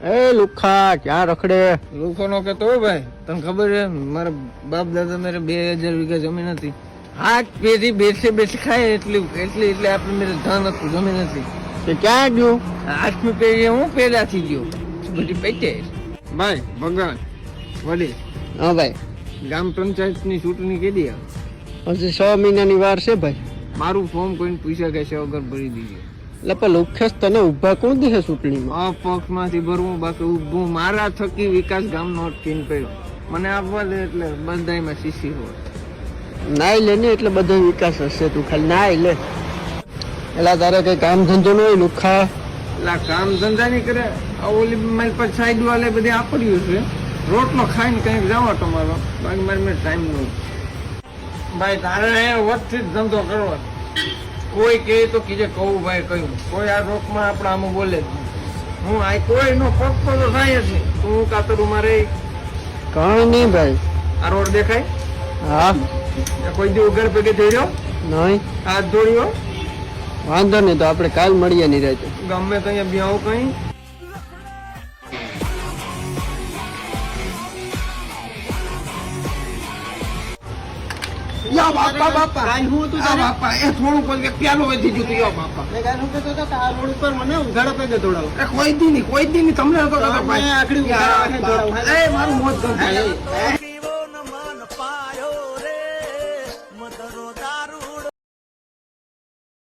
એ લુખા ક્યાં રખડે? લોકો નો કેતો હોય ભાઈ, તને ખબર છે મારા બાપ દાદા મેરે 2000 વીઘા જમીન હતી. આ પેઢી બેસે ખાય એટલી આપણે મેરે ધન હતું, જમીન હતી. તે ક્યાં ગયું? 8મી પેઢી હું પેદા થઈ ગયો બધી પેટે. ભાઈ ભગવાન વડી હા ભાઈ, ગ્રામ પંચાયત ની ચૂંટણી કેદી આવે? હજી 6 મહિનાની વાર છે ભાઈ. મારું ફોર્મ કોઈને પૂછ્યા કે છે વગર ભરી દીધું. એટલે પણ લુખેશ તને ઉભા કોણ દે ચૂંટણીમાં? આ પક્ષ માંથી ભરવું, બાકી ઊભું મારા થકી વિકાસ ગામ નો અટકીને પડ્યો. મને આપવા દે એટલે બધામાં સીસી હોય. નાઈ લે ને એટલે બધો વિકાસ હશે. તું ખાલી નાઈ લે. એલા તારે કઈ કામ ધંધો ન હોય લુખા? એટલે કામ ધંધા નહીં કરે. ઓલી મારી પાસે સાઈડ વાલે બધી આપડ્યું છે. રોટલો ખાઈને કઈક જાઓ તમારો, બાકી મારી ટાઈમ નો. ભાઈ તારે વચ્ચે જ ધંધો કરવો. કોઈ કે તો કીજે કહું ભાઈ કહ્યું. કોઈ આ રોકમાં આપડે આમાં બોલે જ નહીં. હું આ કોઈ નો પગ તો થાય જ નહીં. હું કાતરું મારે કઈ નહીં ભાઈ. આ રોડ દેખાય? હા. કોઈ દી ઉઘર પેટે થઈ રહ્યો? નહીં. હાથ જોડ્યો? વાંધો નહીં, તો આપણે કાલ મળીએ ની રાતે. ગમે તો અહીંયા બ્યાવ કઈ. યા બાપા બાપા કાઈ હું તું આ બાપા એ થોડું કોઈ પ્યાલો વધી ગયું તું. યા બાપા મેં કાઈ હું કહેતો તો આ રોડ ઉપર મને ઉઘાડો પેગે દોડાવ. એ કોઈ દી નહીં કોઈ દી નહીં તમને તો આકડી મારું મોત ગંધાય.